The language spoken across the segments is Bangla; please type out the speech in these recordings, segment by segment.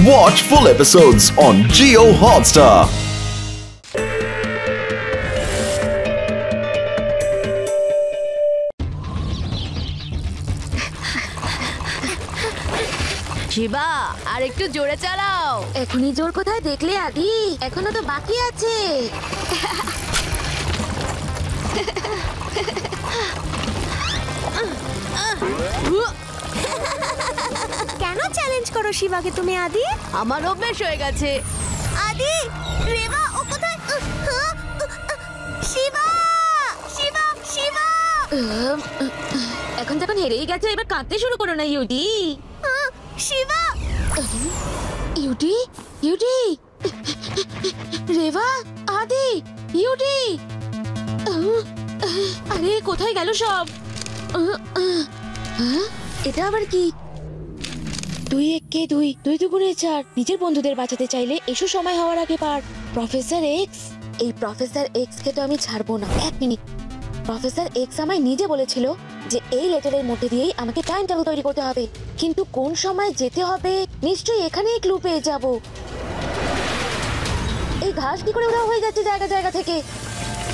Watch full episodes on Jio Hotstar. Shiba, আর একটু জোরে চালাও। এখনই জোর কোথায় দেখলে আদি? এখনো তো বাকি আছে। কেন চ্যালেঞ্জ করো শিবাকে তুমি আদি? আমার অভ্যেস হয়ে গেছে। আদি, রেবা ও কোথায়? শিবা, শিবা, শিবা। এখন যখন হেরেই গেছে এবার কাঁদতে শুরু করো না ইউডি। শিবা, ইউডি, ইউডি, রেবা, আদি, ইউডি। আরে কোথায় গেল সব? এটা আবার কি? 2 1 2 2 2 4। নিজের বন্ধুদের বাঁচাতে চাইলে এসো সময় হওয়ার আগে পার। প্রফেসর এক্স, এই প্রফেসর এক্স কে তো আমি ছাড়বো না। 1 মিনিট, প্রফেসর এক্স আমায় নিজে বলেছিল যে এই লেটারের মধ্যে দিয়েই আমাকে টাইম টেবিল তৈরি করতে হবে, কিন্তু কোন সময় যেতে হবে নিশ্চয়ই এখানেই ক্লু পেয়ে যাব। এই ঘাস কি করে উড়া হয়ে যাচ্ছে জায়গা জায়গা থেকে?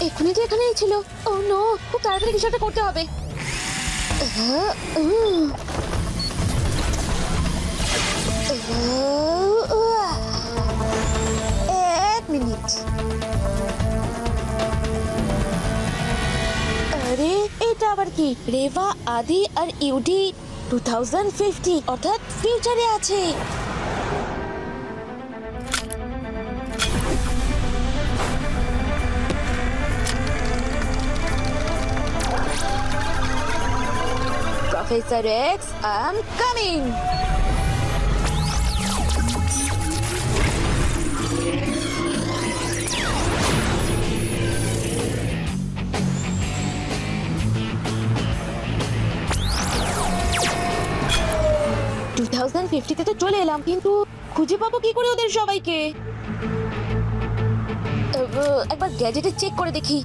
এক্ষুনি তো এখানেই ছিল। ও নো, খুব তাড়াতাড়ি কিছু একটা করতে হবে। এক মিনিট। আরে এটা আবার কি? রেবা, আদি আর ইউডি 2050 অর্থাৎ ফিউচারে আছে। Professor X, I'm coming. তে তো চলে এলাম, কিন্তু খুঁজে পাবো কি করে ওদের সবাইকে? একবার গ্যাজেটে চেক করে দেখি।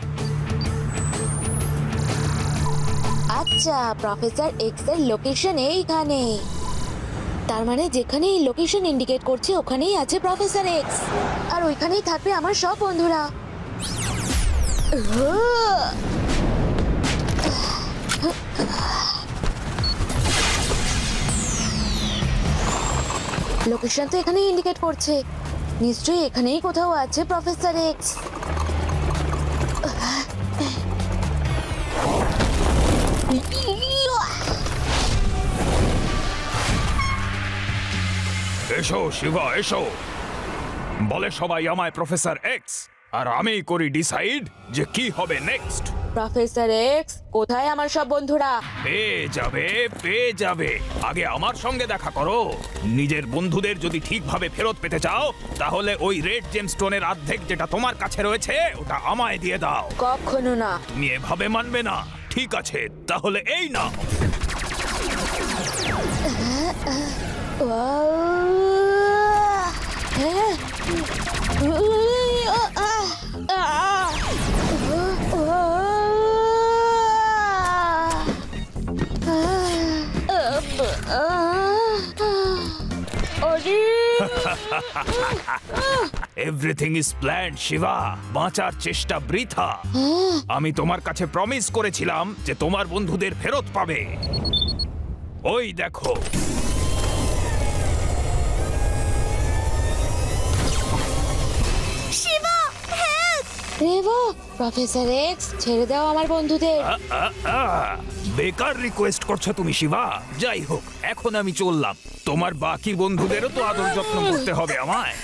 আচ্ছা, প্রফেসর এক্স এর লোকেশন এইখানে। তার মানে যেখানে এই লোকেশন ইন্ডিকেট করছে ওখানেই আছে প্রফেসর এক্স, আর ওইখানেই থাকবে আমার সব বন্ধুরা। লোকেশন তো এখানেই ইন্ডিকেট করছে, নিশ্চয়ই এখানেই কোথাও আছে প্রফেসর এক্স। এসো শিবা, এসো। বলে সবাই আমায় প্রফেসর এক্স, আর আমি করি ডিসাইড যে কি হবে নেক্সট। প্রফেসর এক্স, কোথায় আমার সব বন্ধুরা? পেয়ে যাবে, পেয়ে যাবে। আগে আমার সঙ্গে দেখা করো। নিজের বন্ধুদের যদি ঠিকভাবে ফেরত পেতে চাও তাহলে ওই রেড জেমস্টোনের অর্ধেক যেটা তোমার কাছে রয়েছে ওটা আমায় দিয়ে দাও। কখনো না। তুমি এভাবে মানবে না। ঠিক আছে, তাহলে এই নাও। Everything is planned Shiva. বাঁচার চেষ্টা বৃথা। আমি তোমার কাছে প্রমিস করেছিলাম যে তোমার বন্ধুদের ফেরত পাবে। ওই দেখো। Shiva, help! Reba, professor X, ছেড়ে দাও আমার বন্ধুদের। বেকার রিকোয়েস্ট করছো তুমি শিবা। যাই হোক, এখন আমি চললাম। তোমার বাকি বন্ধুদেরও তো আদর যত্ন করতে হবে আমায়।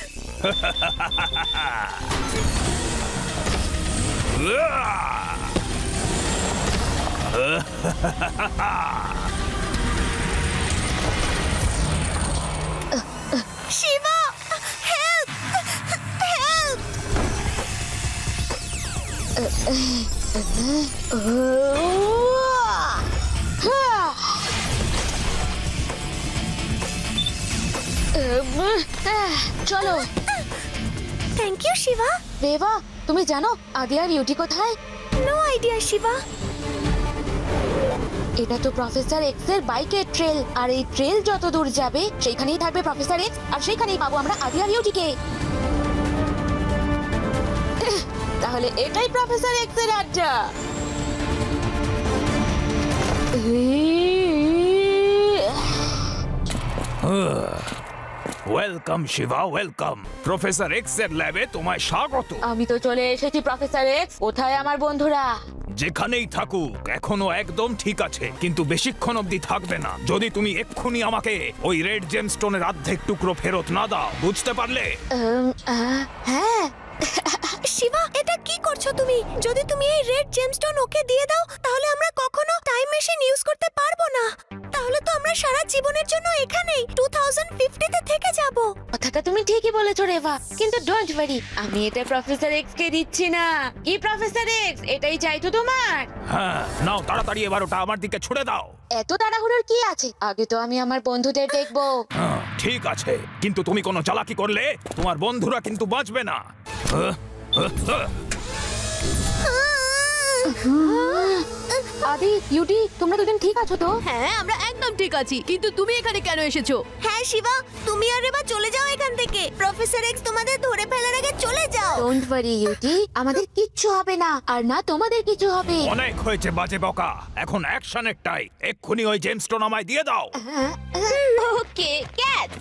শিবা, হেল্প! হেল্প! চলো। Thank you Shiva. রেবা, তুমি জানো আদি আর ইউটি কোথায়? No idea Shiva. এটা তো প্রফেসর এক্স এর বাইকের ট্রেল, আর এই ট্রেল যত দূর যাবে সেইখানেই থাকবে প্রফেসর এক্স, আর সেইখানেই পাবো আমরা আদি আর ইউটিকে। তাহলে এটাই প্রফেসর এক্স এর আড্ডা। Welcome Shiva, welcome. Professor X এর ল্যাবে তোমায় স্বাগত। আমি তো চলে এসেছি প্রফেসর এক্স, কোথায় আমার বন্ধুরা? যেখানেই থাকুক এখনো একদম ঠিক আছে, কিন্তু বেশিক্ষণ অবধি থাকবে না যদি তুমি এক্ষুনি আমাকে ওই রেড জেমস্টোনের অর্ধেক টুকরো ফেরত না দাও, বুঝতে পারলে? হ্যাঁ। শিবা, এটা কি করছো তুমি? যদি তুমি এই রেড জেমস্টোন ওকে দিয়ে দাও তাহলে আমরা কখনো টাইম মেশিন ইউজ করতে পারবো না। তাহলে তো আমরা সারা জীবনের জন্য এখানেই 2050 তে থেকে যাব। কথাটা তুমি ঠিকই বলেছো রেভা, কিন্তু ডোন্ট ওয়ারি, আমি এটা প্রফেসর এক্স কে দিচ্ছি না। কি প্রফেসর এক্স, এটাই চাই তো তোমার? হ্যাঁ, নাও তাড়াতাড়ি এবার ওটা আমার দিকে ছুড়ে দাও। এত তাড়াহুড়োর কি আছে? আগে তো আমি আমার বন্ধুদের দেখবো। হ্যাঁ, ঠিক আছে, কিন্তু তুমি কোনো চালাকি করলে তোমার বন্ধুরা কিন্তু বাঁচবে না। আদি, ইউটি, তোমরা দুজন ঠিক আছো তো? হ্যাঁ, আমরা একদম ঠিক আছি, কিন্তু তুমি এখানে কেন এসেছো? হ্যাঁ শিবা, তুমি আর রেবা চলে যাও এখান থেকে। প্রফেসর এক্স তোমাদের ধরে ফেলার আগে চলে যাও। ডোন্ট ওয়ারি ইউটি, আমাদের কিচ্ছু হবে না, আর না তোমাদের কিছু হবে। অনেক হয়েছে বাজে বকা, এখন অ্যাকশনের টাইম। এক্ষুনি ওই জেমস্টোন আমায় দিয়ে দাও। Okay, catch.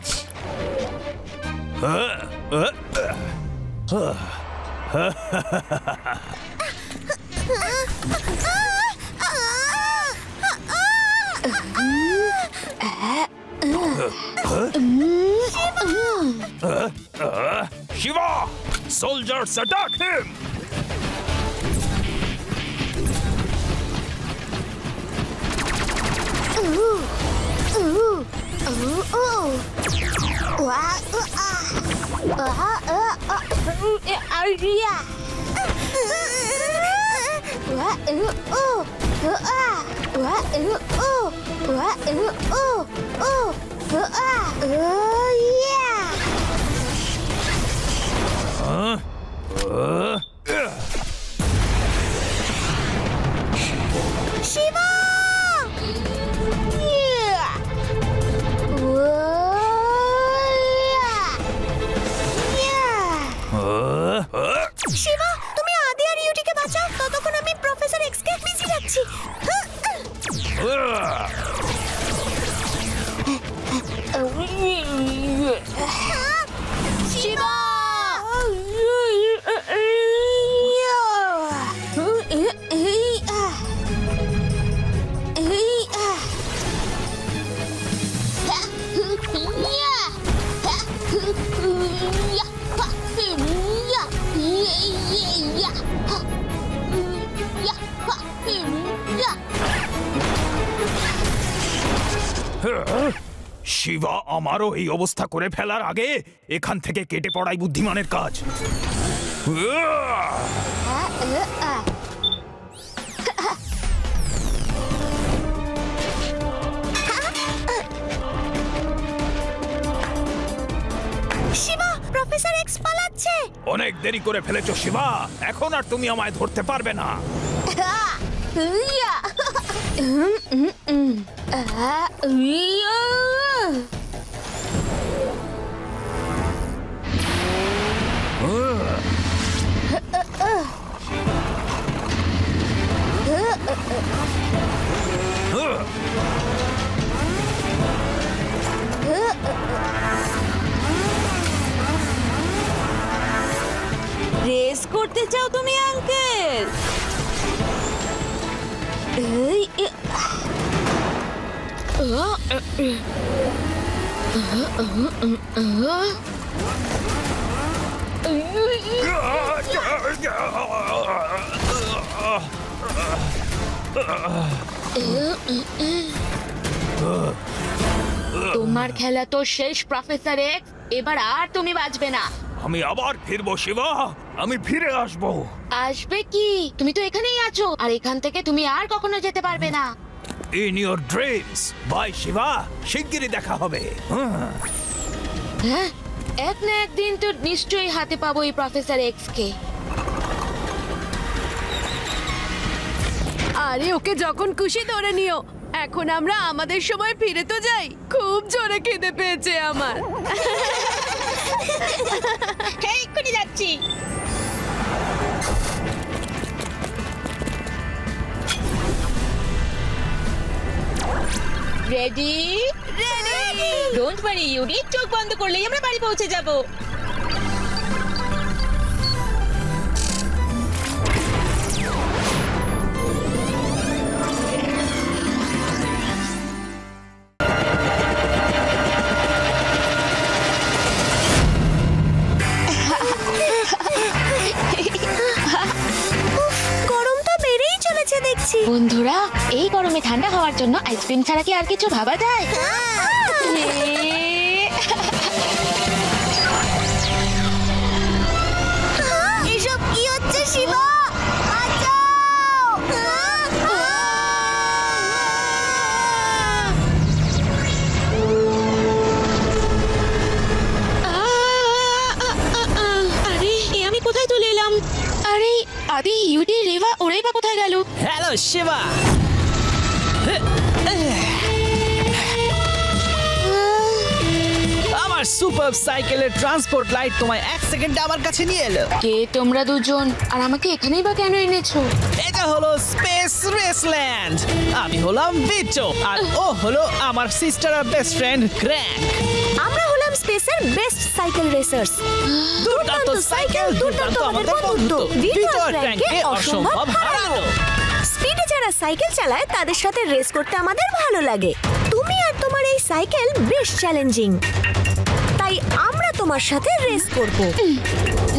Shiva! Soldiers, attack him! Shiva! Shiva, তুমি আদি আর ইউটিকে বাঁচাও, ততক্ষণ আমি প্রফেসর এক্স কে খুঁজে যাচ্ছি। শিবা! শিবা আমারও এই অবস্থা করে ফেলার আগে এখান থেকে কেটে পড়াই বুদ্ধিমানের কাজ। শিবা, প্রফেসর এক্স পালাচ্ছে। অনেক দেরি করে ফেলেছো শিবা, এখন আর তুমি আমায় ধরতে পারবে না। রেস করতে চাও তুমি আঙ্কেল? তোমার খেলা তো শেষ প্রফেসর এক্স, এবার আর তুমি বাঁচবে না। আমি আবার ফিরবো শিবা, আমি ফিরে আসবো। আসবে কি? তুমি তো এখানেই আছো, আর এখান থেকে তুমি আর কখনো যেতে পারবে না। In your dreams, bye Shiva, শিগগিরই দেখা হবে। হ্যাঁ, এক না একদিন তো নিশ্চয়ই হাতে পাবো এই প্রফেসর এক্স কে। আরে ওকে যখন খুশি ধরে নিও, এখন আমরা আমাদের সময় ফিরে তো যাই। খুব জোরে খিদে পেয়েছে আমার। এক্ষুনি যাচ্ছি। Ready ready, don't worry UD, চোখ বন্ধ করলেই আমরা বাড়ি পৌঁছে যাব। গরম তো বেড়েই চলেছে দেখছি। বন্ধুরা, এই গরমে ঠান্ডা হওয়ার জন্য আইসক্রিম ছাড়া কি আর কিছু ভাবা যায়? এসব কি হচ্ছে শিবা? বাঁচাও! আরে এ আমি কোথায় চলে এলাম? আরে আদি, ইউডি, রেভা ওরাই বা কোথায় গেল? হ্যালো শিবা। আমার সুপার সাইকেলের ট্রান্সপোর্ট লাইট তোমায় 1 সেকেন্ডে আমার কাছে নিয়ে এলো। কে তোমরা দুজন, আর আমাকে এখানেই বা কেন এনেছো? এটা হলো স্পেস রেসল্যান্ড। আমি হলাম ভিটো, আর ও হলো আমার সিস্টার আর বেস্ট ফ্রেন্ড ক্র্যাঙ্ক। আমরা হলাম স্পেসের বেস্ট সাইকেল রেসার্স। দুর্দান্ত সাইকেল, দুর্দান্ত আমাদের বন্ধুত্ব। ভিটো আর ক্র্যাঙ্ককে অসম্ভব হারানো। স্পিডে যারা সাইকেল চালায় তাদের সাথে রেস করতে আমাদের ভালো লাগে। তুমি আর তোমার এই সাইকেল বেশ চ্যালেঞ্জিং, তাই আমরা তোমার সাথে রেস করব।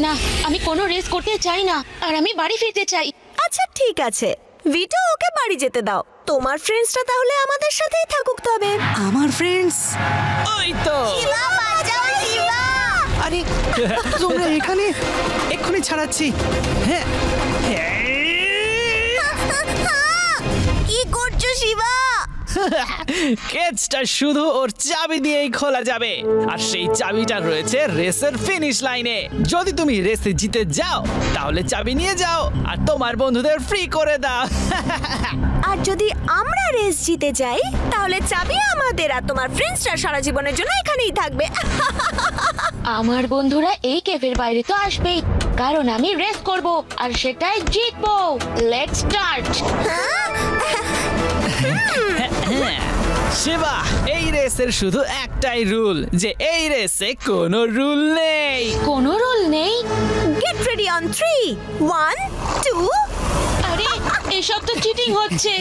না, আমি কোনো রেস করতে চাই না, আর আমি বাড়ি ফিরতে চাই। আচ্ছা ঠিক আছে, ভিটো ওকে বাড়ি যেতে দাও। তোমার ফ্রেন্ডসরা তাহলে আমাদের সাথেই থাকুক তবে। আমার ফ্রেন্ডস ওই তো। আরে তোমরা এখানে, এক্ষুনি ছাড়াচ্ছি। হ্যাঁ, কি করছো শিবা? কেজটা শুধু ওর চাবি দিয়েই খোলা যাবে, আর সেই চাবিটা রয়েছে রেসের ফিনিশ লাইনে। যদি তুমি রেসে জিতে যাও তাহলে চাবি নিয়ে যাও আর তোমার বন্ধুদের ফ্রি করে দাও। আর যদি আমরা রেস জিতে যাই তাহলে চাবি আমাদের, আর তোমার ফ্রেন্ডসরা সারা জীবনের জন্য এখানেই থাকবে। আমার বন্ধুরা এই ক্যাফের বাইরে তো আসবেই, কারণ আমি রেস করব আর সেটাই জিতবো। Let's start. শিবা, এই রেসের শুধু একটাই রুল, যে এই রেসে কোনো রুল নেই। কোনো রুল নেই? Get ready on 3, 1, 2। আরে এসব তো চিটিং হচ্ছে।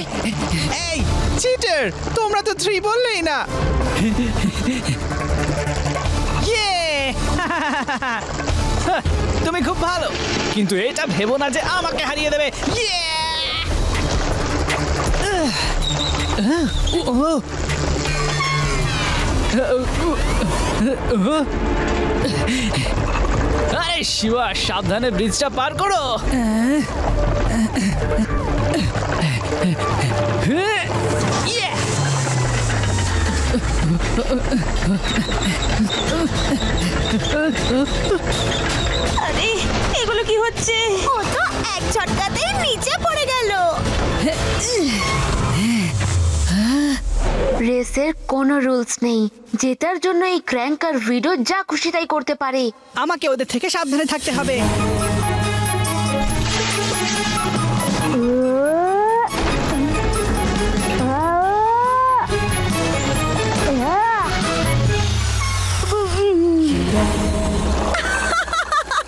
এই চিটার, তোমরা তো 3 বললেই না। তুমি খুব ভালো, কিন্তু এটা ভেবো না যে আমাকে হারিয়ে দেবে। আরে শিবা, সাবধানে ব্রিজটা পার করো। আরে এগুলো কি হচ্ছে? ও তো এক ঝটকাতেই নিচে পড়ে গেল। রেসের কোনো রুলস নেই, জেতার জন্য এই ক্র্যাঙ্ক আর ভিডো যা খুশি তাই করতে পারে। আমাকে ওদের থেকে সাবধানে থাকতে হবে।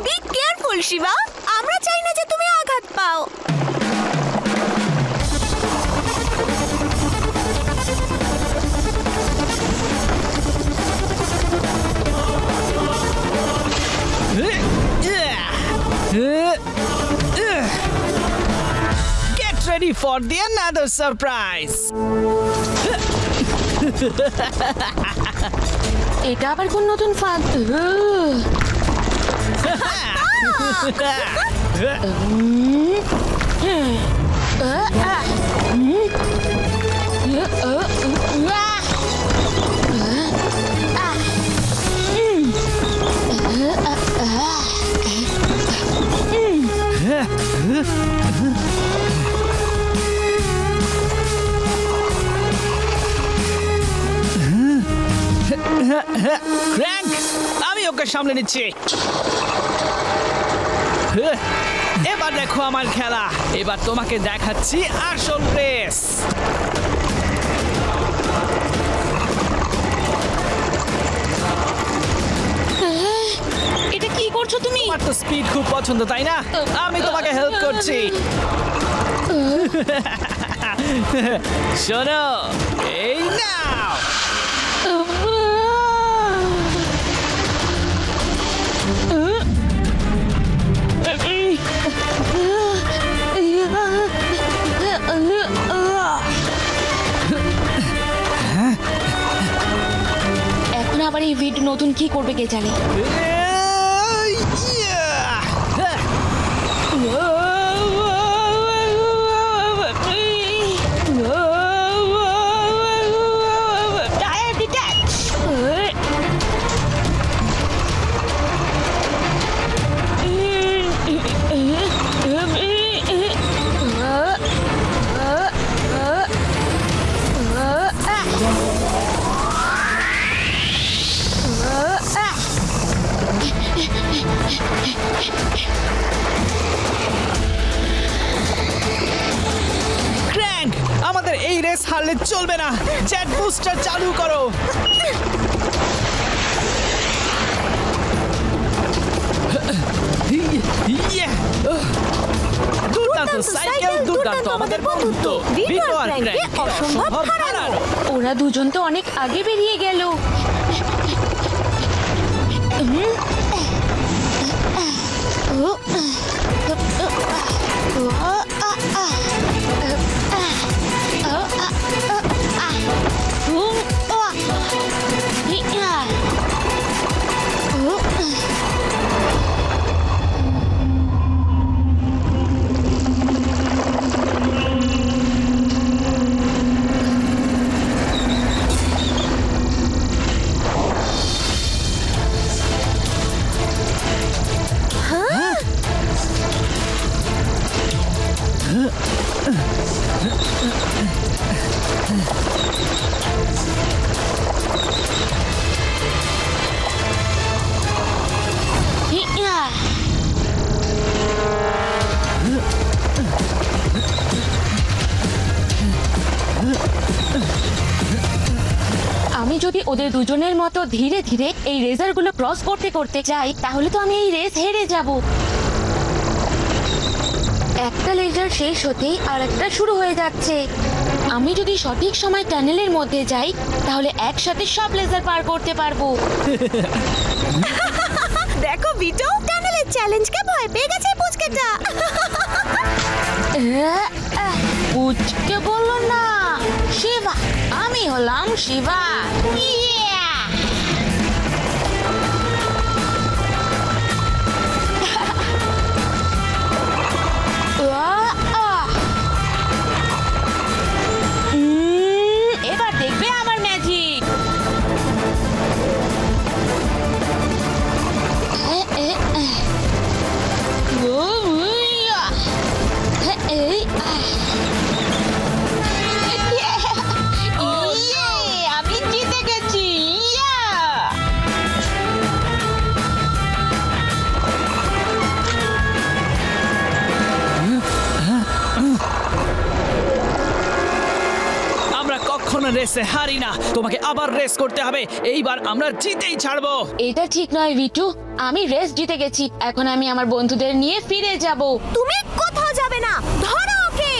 বি কেয়ারফুল শিবা, আমরা চাই না যে তুমি আঘাত পাও। Get ready for the another surprise. এটা আবার কোন নতুন ফাঁদ? ওকে সামলে নিচ্ছি। এবার দেখো আমার খেলা। এবার তোমাকে দেখাচ্ছি আসল রেস। এটা কি করছো তুমি? তোমার তো স্পিড খুব পছন্দ তাই না? আমি তোমাকে হেল্প করছি। শোনো, এই নাও। এখন আবার এই ভিডিও নতুন কি করবে কে জানে। ক্র্যাঙ্ক, আমাদের এই রেস হারলে চলবে না। জেট বুস্টার চালু করো। দুর্দান্ত সাইকেল, দুর্দান্ত আমাদের বন্ধুত্ব। ভিটো আর ক্র্যাঙ্ক অসম্ভব হারানো। ওরা দুজন তো অনেক আগে বেরিয়ে গেল। আমি যদি ওদের দুজনের মতো ধীরে ধীরে এই রেজারগুলো ক্রস করতে করতে যাই তাহলে তো আমি এই রেস হেরে যাব। একটা লেজার শেষ হতেই আর একটা শুরু হয়ে যাচ্ছে। আমি যদি সঠিক সময় টানেলের মধ্যে যাই তাহলে একসাথে সব লেজার পার করতে পারবো। দেখো ভিটো, টানেলের চ্যালেঞ্জকে ভয় পেয়ে গেছে পুচকেটা। পুচকে বললো না, শিবা। আমি হলাম শিবা। এবার দেখবে আমার ম্যাজিক। আমি জিতে গেছি। আমরা কখনো রেসে হারি না। তোমাকে আবার রেস করতে হবে। এইবার আমরা জিতেই ছাড়বো। এটা ঠিক নয় ভিটু, আমি রেস জিতে গেছি। এখন আমি আমার বন্ধুদের নিয়ে ফিরে যাব। তুমি কোথাও যাবে না, ধরো ওকে।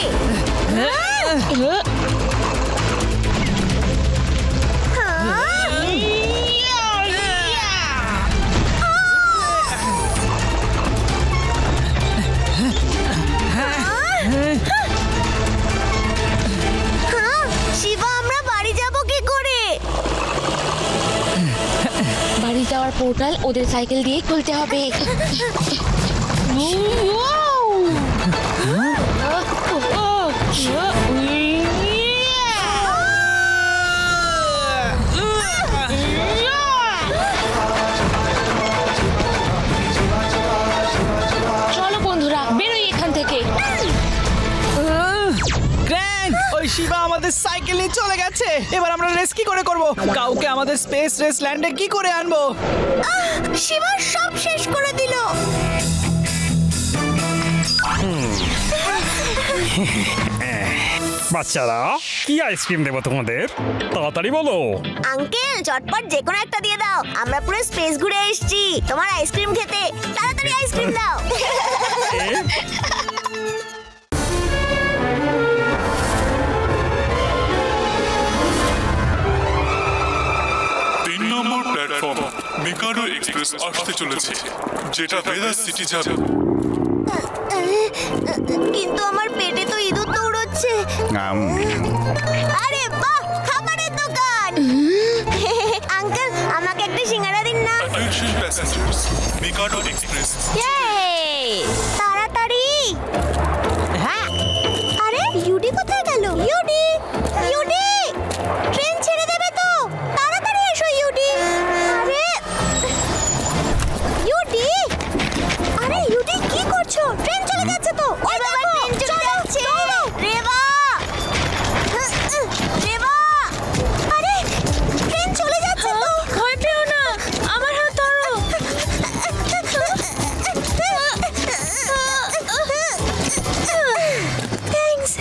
শিবা, আমরা বাড়ি যাব কি করে? বাড়ি যাওয়ার পোর্টাল ওদের সাইকেল দিয়ে খুলতে হবে। চলো বন্ধুরা, বেরোই এখান থেকে। ক্র্যাঙ্ক, ওই শিবা আমাদের সাইকেলে চলে গেছে। এবার আমরা রেস কি করে করব? কাউকে আমাদের স্পেস রেস ল্যান্ডে কি করে আনবো? শিবা সব শেষ করে দিল। বাচ্চারা কি আইসক্রিম দেবো তোমাদের? তাড়াতাড়ি বলো। আঙ্কেল চটপট যে কোনো একটা দিয়ে দাও, আমরা পুরো স্পেস ঘুরে এসেছি তোমার আইসক্রিম খেতে। তাড়াতাড়ি আইসক্রিম দাও। 3 নম্বর প্ল্যাটফর্ম মিকাডো এক্সপ্রেস আসতে চলেছে, যেটা ভেদাস সিটি যাবে। কিন্তু আমার পেটে তো ইঁদুর দৌড়চ্ছে। আরে বাহ, খাবারের দোকান। আঙ্কেল আমাকে একটা সিঙ্গাড়া দিন না। Attention passengers, Mikado express. তাড়াতাড়ি। হ্যাঁ, আরে ইউডি কোথায় গেল? ইউডি, ইউডি, ট্রেন ছেড়ে দেবে তো, তাড়াতাড়ি এসো ইউডি। আরে ইউডি, আরে ইউডি কি করছো? ট্রেন চলে যাচ্ছে তো। ওই বাবা ট্রেন চলে যাচ্ছে। রেবা, রেবা, আরে ট্রেন চলে যাচ্ছে তো। ভয় পেও না, আমার হাত ধরো। থ্যাঙ্কস।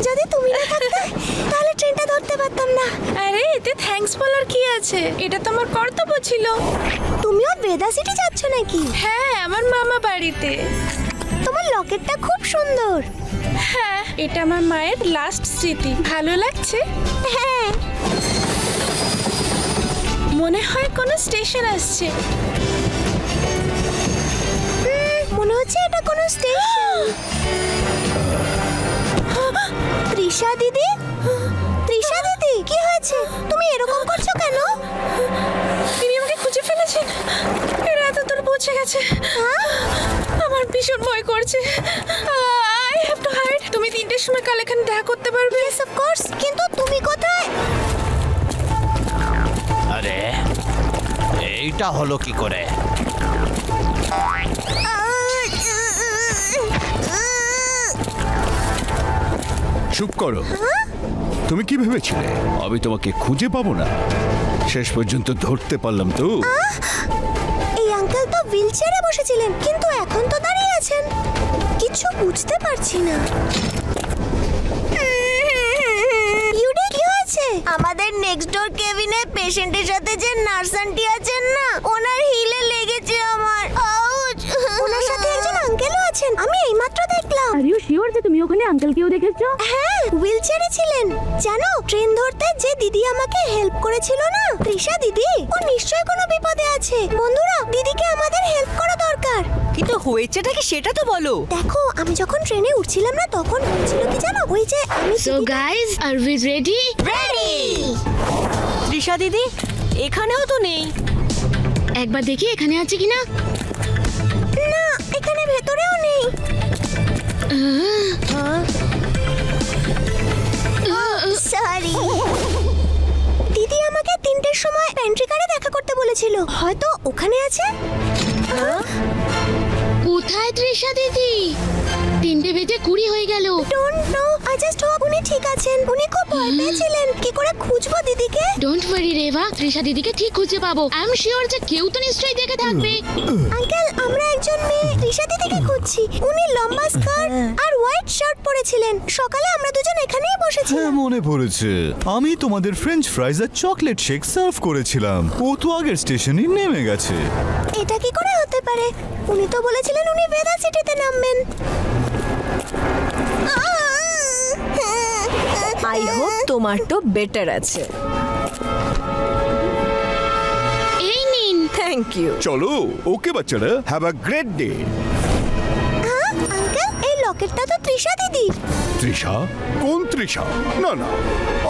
যদি তুমি না থাকতে তাহলে ট্রেনটা ধরতে পারতাম না। আরে এতে থ্যাঙ্কস বলার কি আছে? এটা তো আমার কর্তব্য ছিল। তুমিও ভেদা সিটি যাচ্ছ নাকি? হ্যাঁ, আমার মামা বাড়িতে। তোমার লকেটটা খুব সুন্দর। হ্যাঁ, এটা আমার মায়ের লাস্ট স্মৃতি। ভালো লাগছে? হ্যাঁ, মনে হয় কোনো স্টেশন আসছে। মনে হচ্ছে এটা কোনো স্টেশন। তৃষা দিদি, তৃষা দিদি কি হয়েছে? তুমি এরকম করছো কেন? তিনি আমাকে খুঁজে ফেলেছেন। এরা এত দূর পৌঁছে গেছে। আমার ভীষণ ভয় করছে। I have to hide. তুমি 3টের সময় কাল এখানে দেখা করতে পারবে? Yes of course. কিন্তু তুমি কোথায়? আরে এইটা হলো কি করে? চুপ করো। তুমি কি ভেবেছিলে আমি তোমাকে খুঁজে পাবো না? শেষ পর্যন্ত ধরতে পারলাম তো। এই আঙ্কেল তো হুইলচেয়ারে বসেছিলেন, কিন্তু এখন তো দাঁড়িয়ে আছেন। কিছু বুঝতে পারছি না। ইউডি কি হয়েছে? আমাদের নেক্সট ডোর কেবিনে পেশেন্টের সাথে যে নার্স আন্টি আছেন না, ওনার হিলে লেগেছে আমার। আউচ! ওনার সাথে একজন আঙ্কেলও আছেন, আমি এইমাত্র দেখলাম। আর ইউ শিওর যে তুমি ওখানে আঙ্কেলকেও দেখেছো? হ্যাঁ, হুইলচেয়ারে ছিলেন। জানো, ট্রেন ধরতে যে দিদি আমাকে হেল্প করেছিল না, তৃষা দিদি, ও নিশ্চয়ই কোনো বিপদে আছে। বন্ধুরা, দিদিকে আমাদের হেল্প করা দরকার। কিন্তু হয়েছেটা কি সেটা তো বলো। দেখো, আমি যখন ট্রেনে উঠছিলাম না, তখন হয়েছিল কি জানো? ওই যে আমি so guys, are we ready? Ready. Trisha দিদি এখানেও তো নেই। একবার দেখি এখানে আছে কিনা। না, এখানে ভেতরেও নেই। সরি। দিদি আমাকে 3টের সময় প্যান্ট্রি কারে দেখা করতে বলেছিল। হয়তো ওখানে আছে। কোথায় তৃষা দিদি? 3:20 হয়ে গেল। Don't know, I just hope উনি ঠিক আছেন। উনি খুব ভয় পেয়েছিলেন। কি করে খুঁজবো দিদিকে? ডোন্ট ওয়ারি রেভা, তৃষা দিদিকে ঠিক খুঁজে পাবো। আই এম শিওর যে কেউ তো নিশ্চয়ই দেখে থাকবে। আঙ্কেল, আমরা একজন মেয়ে তৃষা দিদিকে খুঁজছি। উনি লম্বা স্কার্ট আর হোয়াইট শার্ট পরেছিলেন। সকালে আমরা দুজন এখানেই বসেছিলাম। হ্যাঁ, মনে পড়েছে। আমি তোমাদের ফ্রেঞ্চ ফ্রাইজ আর চকলেট শেক সার্ভ করেছিলাম। ও তো আগের স্টেশনেই নেমে গেছে। এটা কি করে হতে পারে? উনি তো বলেছিলেন উনি ভেদা সিটিতে নামবেন। আই হোপ তোমার তো বেটার আছে। এই নিন। Thank you. চলো, ওকে বাচ্চারা, have a great day. Uncle, এই লকেটটা তো তৃষা দিদি। তৃষা? কোন তৃষা? না না,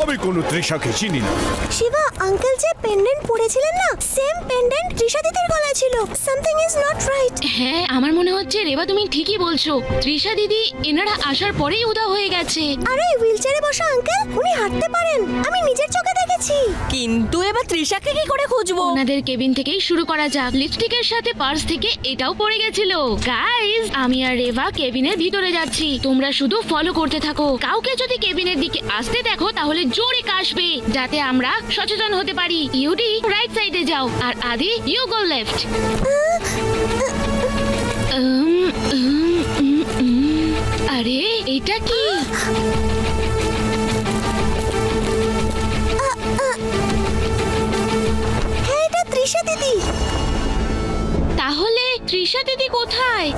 আমি কোনো তৃষাকে চিনি না। শিবা, আঙ্কেল যে পেন্ডেন্ট পরেছিলেন না, সেম পেন্ডেন্ট তৃষা দিদির গলায় ছিল। Something is not right. হ্যাঁ, আমার মনে হচ্ছে রেবা তুমি ঠিকই বলছো। তৃষা দিদি এনারা আসার পরেই উদা হয়ে গেছে। আরে হুইলচেয়ারে বসা আঙ্কেল, উনি হাঁটতে পারেন। আমি নিজের চোখে দেখেছি। পেয়েছি। কিন্তু এবার তৃষাকে কি করে খুঁজবো? ওনাদের কেবিন থেকেই শুরু করা যাক। লিপস্টিকের সাথে পার্স থেকে এটাও পড়ে গেছিল। গাইস, আমি আর রেভা কেবিনের ভিতরে যাচ্ছি, তোমরা শুধু ফলো করতে থাকো। কাউকে যদি কেবিনের দিকে আসতে দেখো তাহলে জোরে কাশবে, যাতে আমরা সচেতন হতে পারি। ইউডি রাইট সাইডে যাও আর আদি ইউ গো লেফট। আরে এটা কি? হ্যাঁ, এটা তৃষা দিদি। তাহলে তৃষা দিদি কোথায়?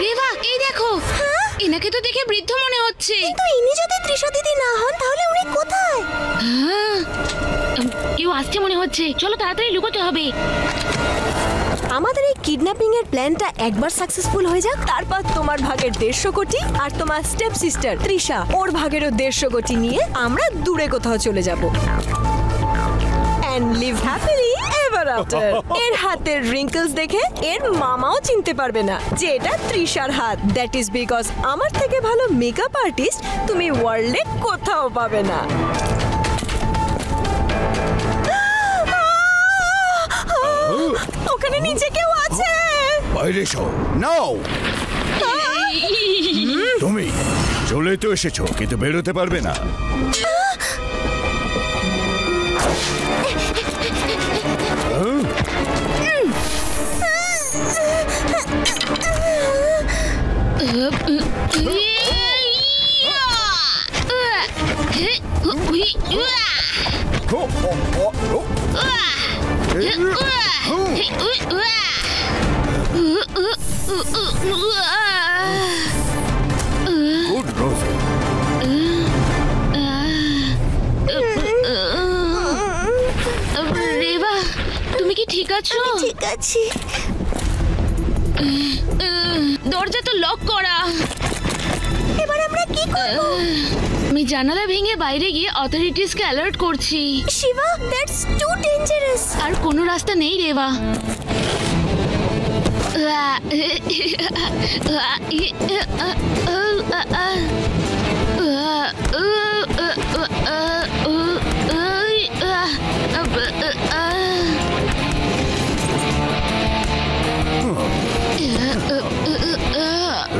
রেভা, এই দেখো, এনাকে তো দেখে বৃদ্ধ মনে হচ্ছে। কিন্তু ইনি যদি তৃষা দিদি না হন তাহলে উনি কোথায়? কেউ আসছে মনে হচ্ছে, চলো তাড়াতাড়ি লুকোতে হবে। আমাদের এই কিডন্যাপিং এর প্ল্যানটা একবার সাকসেসফুল হয়ে যাক, তারপর তোমার ভাগের 150 কোটি আর তোমার স্টেপ সিস্টার তৃষা ওর ভাগেরও 150 কোটি নিয়ে আমরা দূরে কোথাও চলে যাব। And live happily ever after. এর হাতের রিঙ্কলস দেখে এর মামাও চিনতে পারবে না যে এটা তৃষার হাত। দ্যাট ইজ বিকজ আমার থেকে ভালো মেকআপ আর্টিস্ট তুমি ওয়ার্ল্ডে কোথাও পাবে না। ওখানে নিচে কেউ আছে। বাইরে এসো নাও। তুমি চলে তো এসেছো, কিন্তু বেরোতে পারবে না। Good, Rosie. রেভা, তুমি কি ঠিক আছো? ঠিক আছি। দরজা তো লক করা। এবার আমরা কি করব? আমি জানালা ভেঙে বাইরে গিয়ে অথরিটিসকে অ্যালার্ট করছি। Shiva, that's too dangerous. আর কোনো রাস্তা নেই রেভা।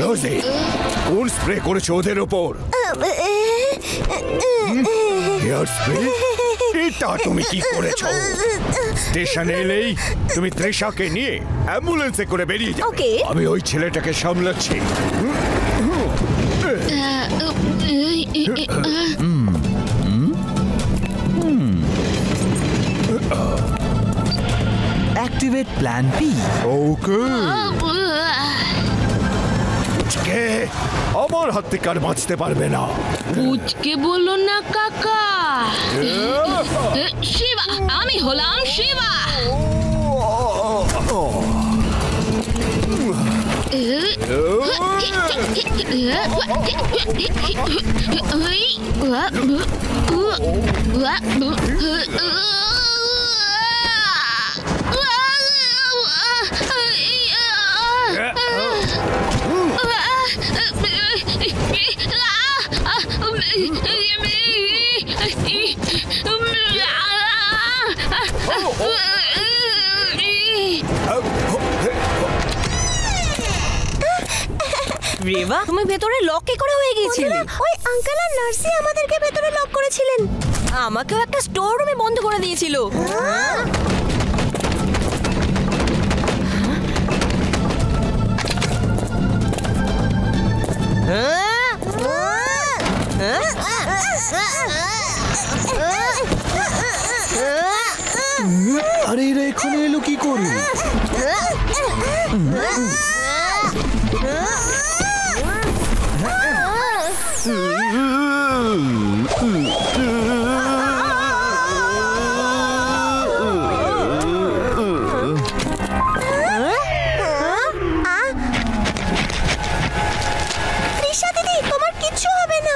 রোজি, কোন স্প্রে করেছো ওদের ওপর? Hair spray? এটা তুমি কি করেছো? স্টেশনে এলেই তুমি তৃষাকে নিয়ে অ্যাম্বুলেন্সে করে বেরিয়ে যাবে। Okay. আমি ওই ছেলেটাকে সামলাচ্ছি। Activate plan P. ওকে, আমার হাত থেকে আর বাঁচতে পারবে না। পুচকে বললো না কাকা। শিবা, আমি হলাম শিবা। রেভা, তুমি ভেতরে লক কি করে হয়ে গিয়েছিলে? ওই আঙ্কেল আর নার্সি আমাদেরকে ভেতরে লক করেছিলেন। আমাকেও একটা স্টোর রুমে বন্ধ করে দিয়েছিল। আরে এরা এখানে এলো কি করে? তৃষা দিদি, তোমার কিচ্ছু হবে না।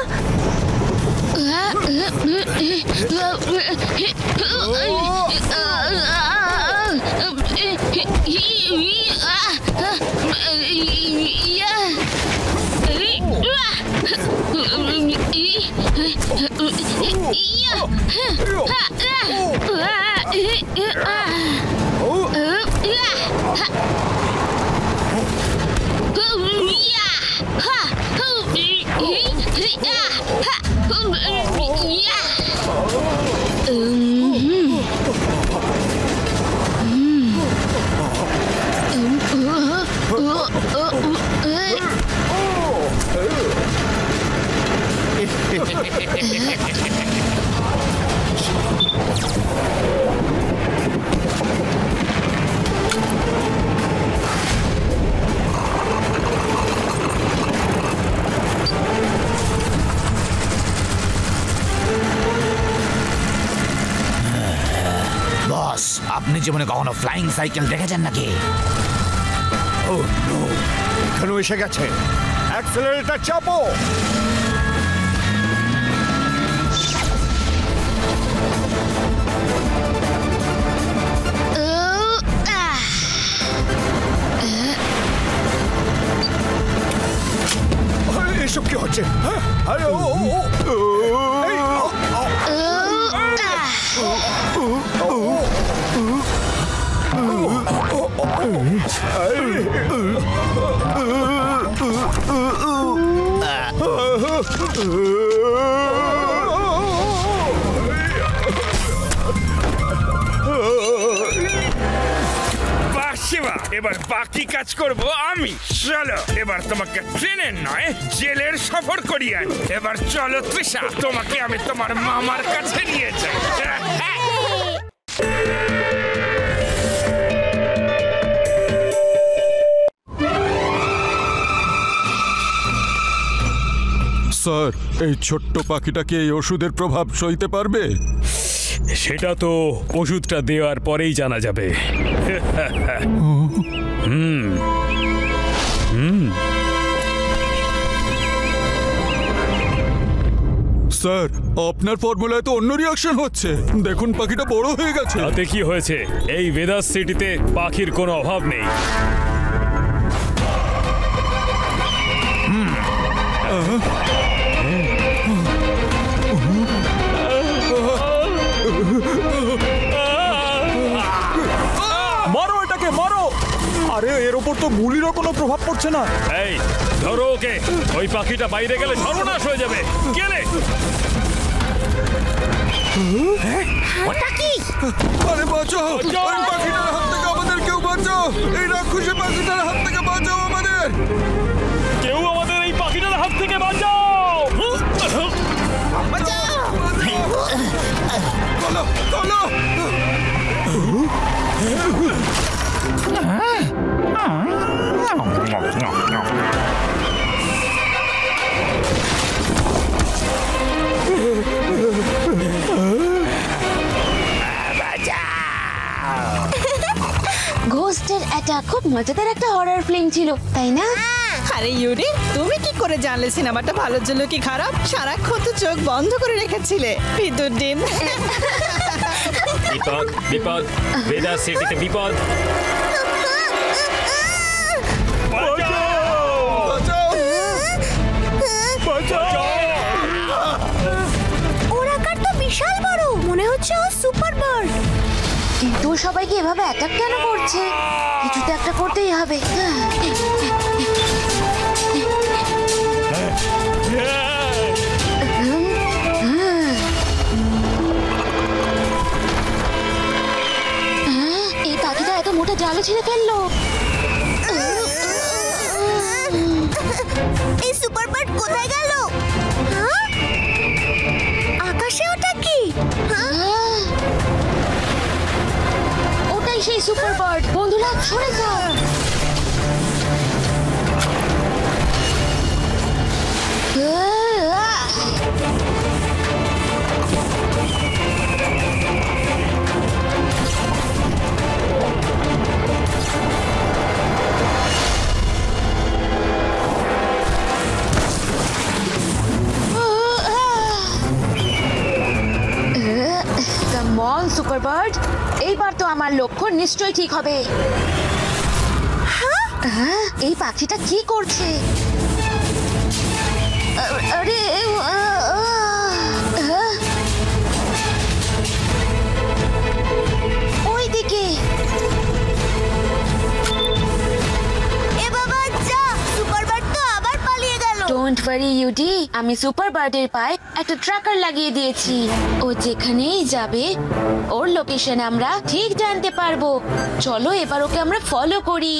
বস, আপনি জীবনে কখনো ফ্লাইং সাইকেল দেখেছেন নাকি? ও নো, এখানেও এসে গেছে। অ্যাক্সেলারেটর চাপো। এসব কি হচ্ছে? আরে ও শিবা, এবার বাকি কাজ করব আমি। চলো, এবার তোমাকে ট্রেনের নয় জেলের সফর করিয়ে আনি। এবার চলো তৃষা, তোমাকে আমি তোমার মামার কাছে নিয়ে যাই। স্যার, এই ছোট্ট পাখিটা কি এই ওষুধের প্রভাব সইতে পারবে? সেটা তো ওষুধটা দেওয়ার পরেই জানা যাবে। স্যার, আপনার ফর্মুলায় তো অন্য রিয়াকশন হচ্ছে। দেখুন, পাখিটা বড় হয়ে গেছে। তাতে কি হয়েছে? এই ভেদাস সিটিতে পাখির কোনো অভাব নেই। মারো এটাকে, মারো। আরে, এর ওপর তো গুলিরও কোনো প্রভাব পড়ছে না। এই ধরো ওকে, ওই পাখিটা বাইরে গেলে সর্বনাশ হয়ে যাবে। গেলে ওটা কি? আরে বাঁচাও, ওই পাখিটার হাত থেকে আমাদের কেউ বাঁচাও। এই রাক্ষসী পাখিটার হাত থেকে বাঁচাও আমাদের। কেউ আমাদের এই পাখিটার হাত থেকে বাঁচাও। চলো, চলো। ঘোস্টের অ্যাটাক খুব মজাদার একটা হরর ফিল্ম ছিল, তাই না? আরে ইউরি, তুমি কি করে জানলে সিনেমাটা ভালোর জন্য কি খারাপ? সারাক্ষণ তো চোখ বন্ধ করে রেখেছিলে। ভিতর দিন বিপদ, বিপদ, ভেদাস সিটিতে বিপদ। ওর আকার তো বিশাল বড়, মনে হচ্ছে ও সুপার বার্ড। কিন্তু সবাইকে এভাবে অ্যাটাক কেন করছে? কিছু তো একটা করতেই হবে। এই পাখিটা এত মোটা জালে ছিঁড়ে ফেললো। এই সুপার বার্ড কোথায় গেল? আকাশে ওটা কি? ওটাই সেই সুপার বার্ড। বন্ধুরা, সরে যাও। মন সুপার বার্ড, এইবার তো আমার লক্ষ্য নিশ্চয়ই ঠিক হবে। এই পাখিটা কি করছে? আরে ডোন্ট ওয়ারি ইউডি, আমি সুপার বার্ডের পায়ে একটা ট্র্যাকার লাগিয়ে দিয়েছি। ও যেখানেই যাবে ওর লোকেশন আমরা ঠিক জানতে পারবো। চলো এবার ওকে আমরা ফলো করি।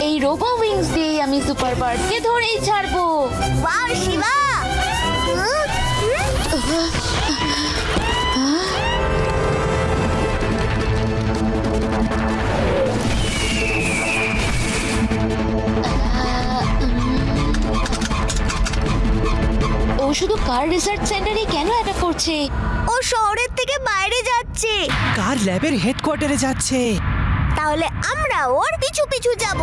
এই রোবো উইংস দিয়ে আমি সুপার বার্ডকে ধরেই ছাড়বো। ওয়াও শিবা, ও শুধু কার রিসার্চ সেন্টারে কেন এটা করছে? ও শহরের থেকে বাইরে যাচ্ছে। কার ল্যাবের হেডকোয়ার্টারে যাচ্ছে। তাহলে আমরা ওর পিছু পিছু যাব।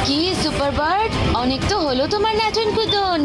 কি সুপার বার্ড, অনেক তো হলো তোমার নাচন কুদন।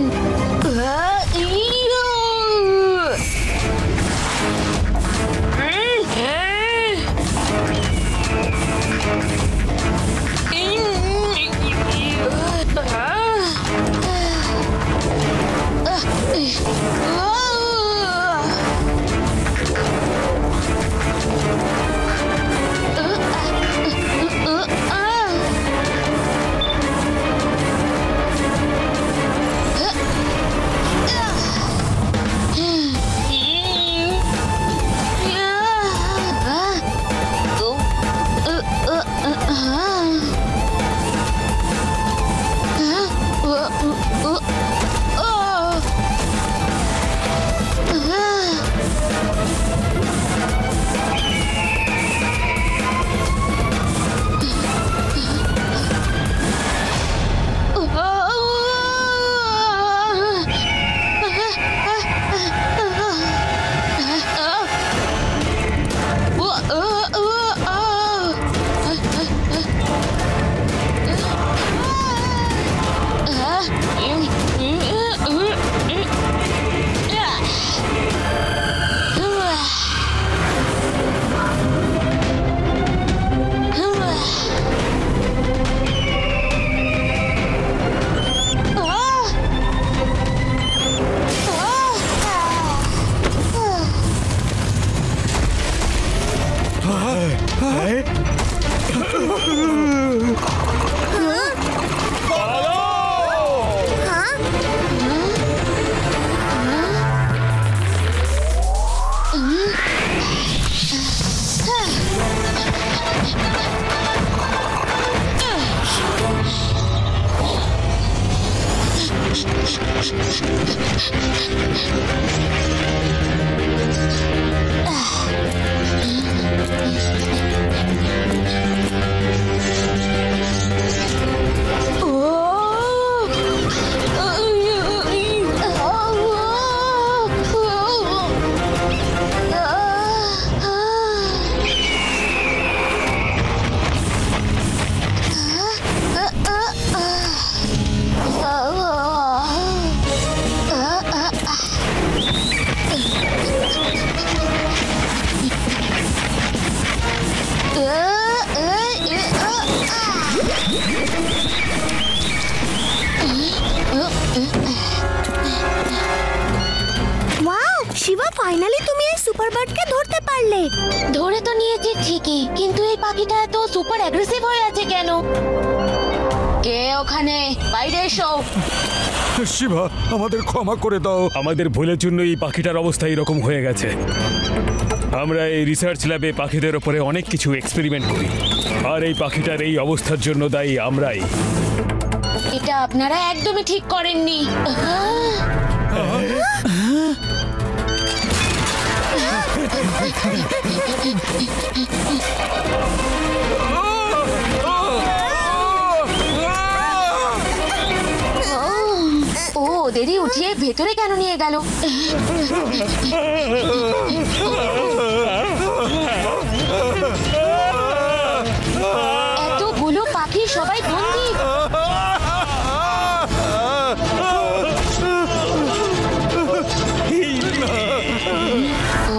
শিবা, ফাইনালি তুমি এই সুপার বার্ডকে ধরতে পারলে। ধরে তো নিয়েছি ঠিকই, কিন্তু এই পাখিটা এত সুপার অ্যাগ্রেসিভ হয়ে আছে কেন? কে ওখানে? বাইরে এসো। শিবা, আমাদের ক্ষমা করে দাও। আমাদের ভুলের জন্য এই পাখিটার অবস্থা এরকম হয়ে গেছে। আমরা এই রিসার্চ ল্যাবে পাখিদের ওপরে অনেক কিছু এক্সপেরিমেন্ট করি, আর এই পাখিটার এই অবস্থার জন্য দায়ী আমরাই। এটা আপনারা একদমই ঠিক করেননি। ও ওদেরই উঠিয়ে ভেতরে কেন নিয়ে গেল? এতগুলো পাখি সবাই বন্দী।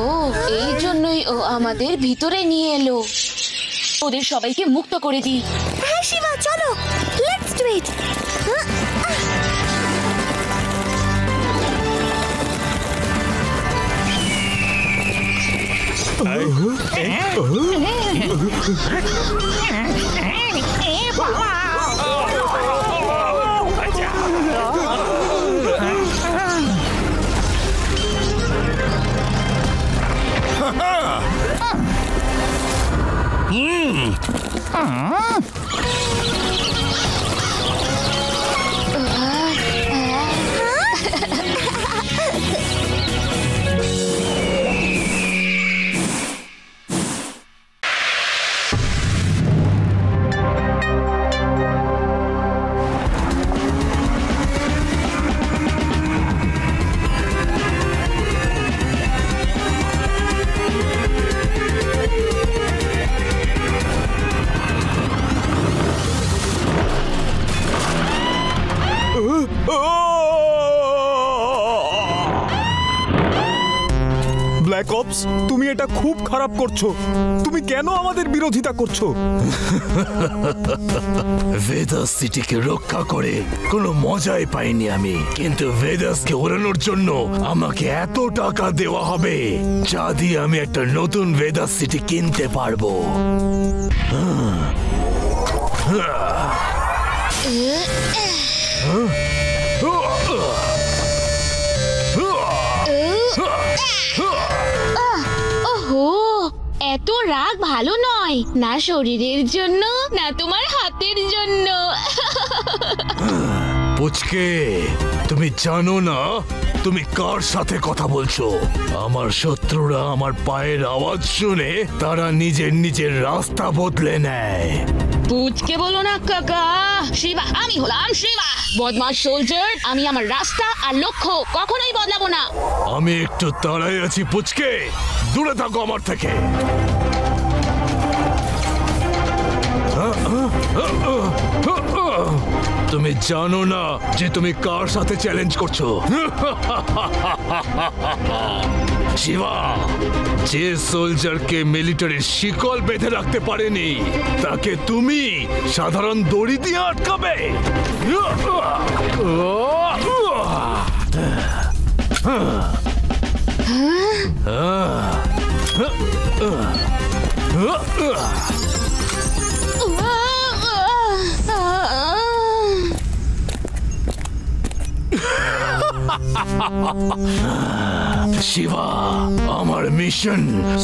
ও এই জন্যই ও আমাদের ভিতরে নিয়ে এলো। ওদের সবাইকে মুক্ত করে দিই। হ্যাঁ শিবা, চলো, let's do it. Black ops, তুমি এটা খুব খারাপ করছো। তুমি কেন আমাদের বিরোধিতা করছো? ভেদাস সিটিকে রক্ষা করে কোনো মজাই পাইনি আমি, কিন্তু ভেদাসকে ওড়ানোর জন্য আমাকে এত টাকা দেওয়া হবে যা দিয়ে আমি একটা নতুন ভেদাস সিটি কিনতে পারবো। ওহো, এত রাগ ভালো নয়, না শরীরের জন্য না তোমার হাতের জন্য। পুচকে, তুমি জানো না তুমি কার সাথে কথা বলছো? আমার শত্রুরা আমার পায়ের আওয়াজ শুনে তারা নিজের নিজের রাস্তা বদলে নেয়। পুচকে বলো না কাকা। শিবা, আমি হলাম শিবা, বদমাশ সোলজার। আমি আমার রাস্তা আর লক্ষ্য কখনোই বদলাবো না। আমি একটু তাড়াই আছি পুচকে, দূরে থাকো আমার থেকে। তুমি জানো না যে তুমি কার সাথে চ্যালেঞ্জ করছো? শিবা, যে সোলজারকে মিলিটারির শিকল বেঁধে রাখতে পারেনি তাকে তুমি সাধারণ দড়ি দিয়ে আটকাবে? শিবা, আমার মিশন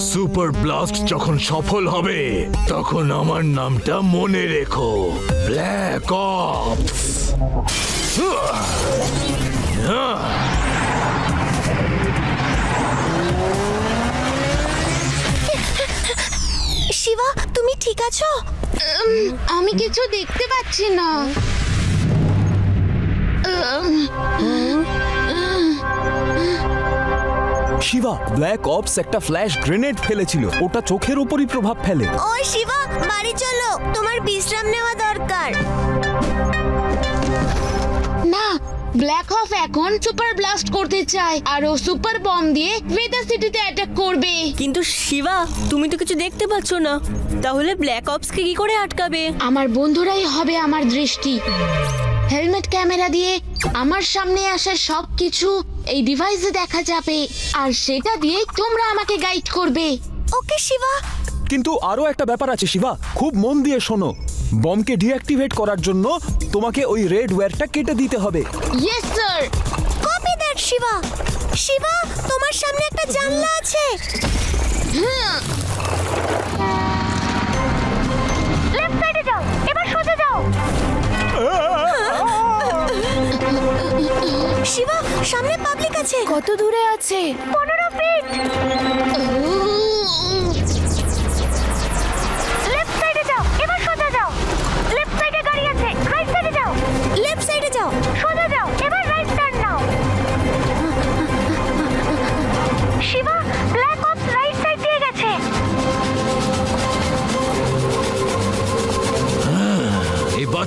সুপার ব্লাস্ট যখন সফল হবে তখন আমার নামটা মনে রেখো, ব্ল্যাক অপস। শিবা, তুমি ঠিক আছো? আমি কিছু দেখতে পাচ্ছি না। শিবা, ব্ল্যাক অপস একটা ফ্ল্যাশ গ্রেনেড ফেলেছিল, ওটা চোখের উপরই প্রভাব ফেলে। ও শিবা, বাড়ি চলো, তোমার বিশ্রাম নেওয়া দরকার। না, ব্ল্যাক হক এখন সুপার ব্লাস্ট করতে চায় আর ও সুপার বম দিয়ে ভেদাস সিটিতে অ্যাটাক করবে। কিন্তু শিবা, তুমি তো কিছু দেখতে পাচ্ছ না, তাহলে ব্ল্যাক অপসকে কি করে আটকাবে? আমার বন্ধুরাই হবে আমার দৃষ্টি। হেলমেট ক্যামেরা দিয়ে আমার সামনে আসা সবকিছু এই ডিভাইসে দেখা যাবে আর সেটা দিয়ে তোমরা আমাকে গাইড করবে। ওকে শিবা। কিন্তু আরো একটা ব্যাপার আছে শিবা, খুব মন দিয়ে শোনো। বমকে ডিঅ্যাক্টিভেট করার জন্য তোমাকে ওই রেড ওয়্যারটা কেটে দিতে হবে। Yes sir. Copy that Shiva. Shiva, তোমার সামনে একটা জানলা আছে। লেফট সাইডে যাও, এবার সোজা যাও। শিবা, সামনে পাবলিক আছে। কত দূরে আছে? 15 ফিট।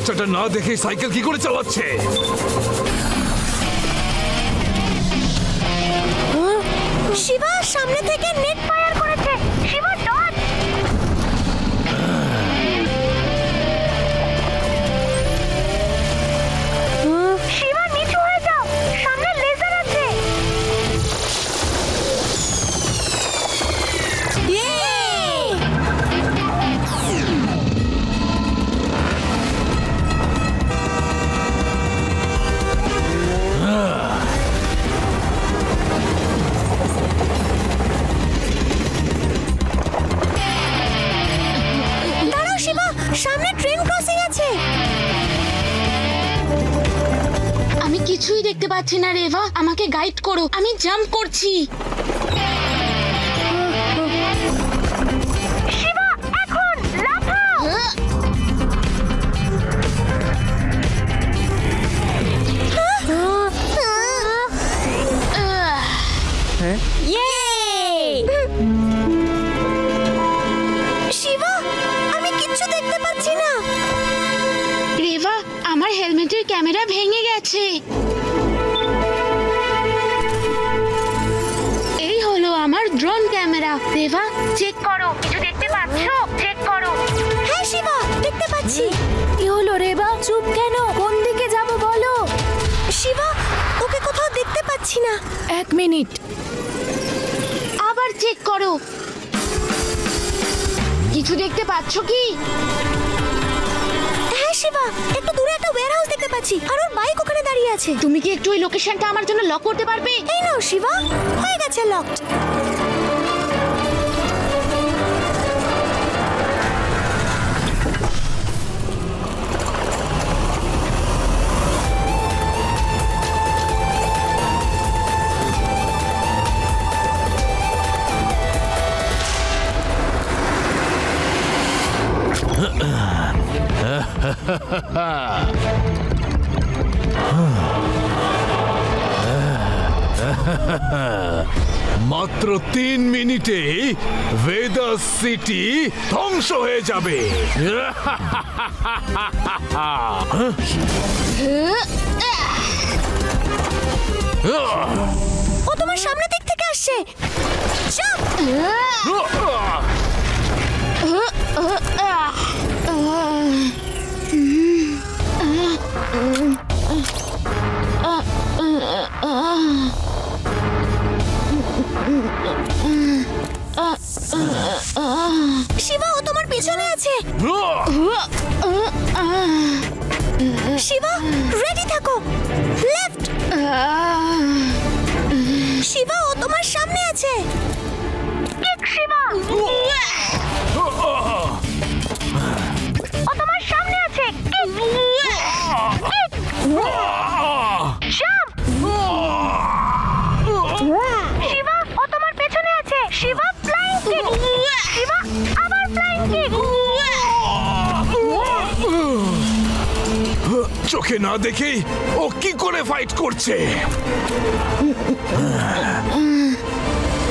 বাচ্চাটা না দেখে সাইকেল কি করে চালাচ্ছে? শিবা সামনে থেকে নেট ফায়ার করেছে। শিবা ডট। শিবা নিচু হয়ে যাও, সামনে লেজার আছে। দাঁড়াও শিবা, সামনে ট্রেন ক্রসিং আছে। আমি কিছুই দেখতে পাচ্ছি না রেভা, আমাকে গাইড করো, আমি জাম্প করছি। শিবা এখন লাফাও। শিবা আমি কিচ্ছু দেখতে পাচ্ছি না। রেভা, আমার হেলমেটের ক্যামেরা ভেঙে গেছে। এই হলো আমার ড্রোন ক্যামেরা। রেভা, চেক করো, কিছু দেখতে পাচ্ছো? চেক করো। হ্যাঁ শিবা দেখতে পাচ্ছি। কি হলো রেবা, চুপ কেন? কোন দিকে যাব বলো। শিবা ওকে কোথাও দেখতে পাচ্ছি না। 1 মিনিট। আবার চেক করো। কিছু দেখতে পাচ্ছো কি? হ্যাঁ শিবা, একটু দূরে একটা ওয়্যারহাউস দেখতে পাচ্ছি, আর ওর বাইক ওখানে দাঁড়িয়ে আছে। তুমি কি একটু ওই লোকেশনটা আমার জন্য লক করতে পারবে? এই নাও শিবা, হয়ে গেছে লকড। মাত্র 3 মিনিটে ভেদাস সিটি ধ্বংস হয়ে যাবে। ও তোমার সামনে দিক থেকে আসছে। শিবা ও তোমার পেছনে আছে। শিবা রেডি থাকো। লেফট। শিবা ও তোমার সামনে আছে। কিক শিবা। ও তোমার সামনে আছে। কিক। কিক। জাম্প। শিবা ও তোমার পেছনে আছে। Shiba flying kick. শিবা আবার ফ্লাইং কিক। চোখে না দেখেই ও কি করে ফাইট করছে।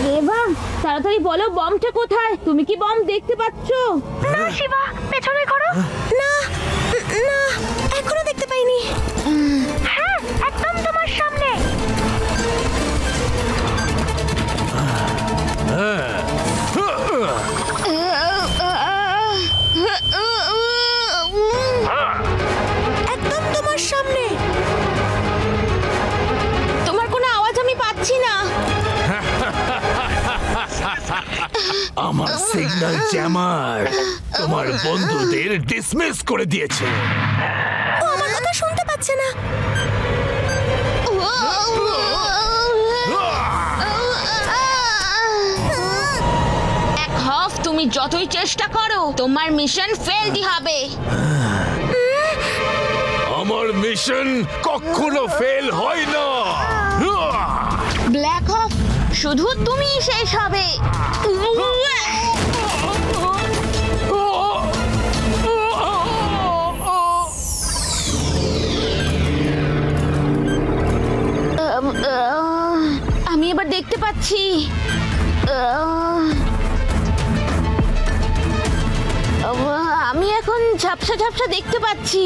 রেভা, তাড়াতাড়ি বলো বমটা কোথায়? তুমি কি বম দেখতে পাচ্ছো? না শিবা, পেছনে করো। না না, এখনো দেখতে পাইনি। হ্যাঁ, একদম তোমার সামনে। একদম তোমার সামনে। তোমার কোনো আওয়াজ আমি পাচ্ছি না। আমার সিগন্যাল জ্যামার তোমার বন্ধুদের ডিসমিস করে দিয়েছে। ও আমার কথা শুনতে পাচ্ছে না। তুমি যতই চেষ্টা করো তোমার মিশন ফেলই হবে। আমার মিশন কখনো ফেল হয় না। ব্ল্যাক হক, শুধু তুমিই শেষ হবে। আমি এবার দেখতে পাচ্ছি। আমি এখন ঝাপসা ঝাপসা দেখতে পাচ্ছি।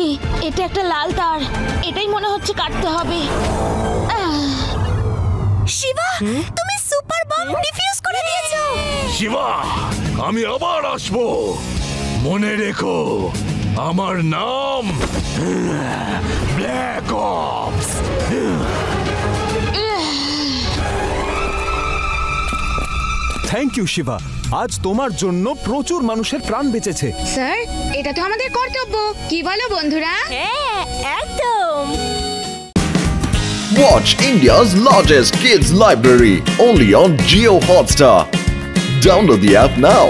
এটা একটা লাল তার, এটাই মনে হচ্ছে কাটতে হবে। শিবা, তুমি সুপার বম ডিফিউজ করে দিয়েছো। শিবা, আমি আবার আসবো, মনে রেখো আমার নাম black ops. Thank you Shiva, আজ তোমার জন্য প্রচুর মানুষের প্রাণ বেঁচেছে। স্যার, এটা তো আমাদের কর্তব্য, কি বলো বন্ধুরা? হ্যাঁ, একদম। Watch India's largest kids library only on Jio Hotstar. Download the app now.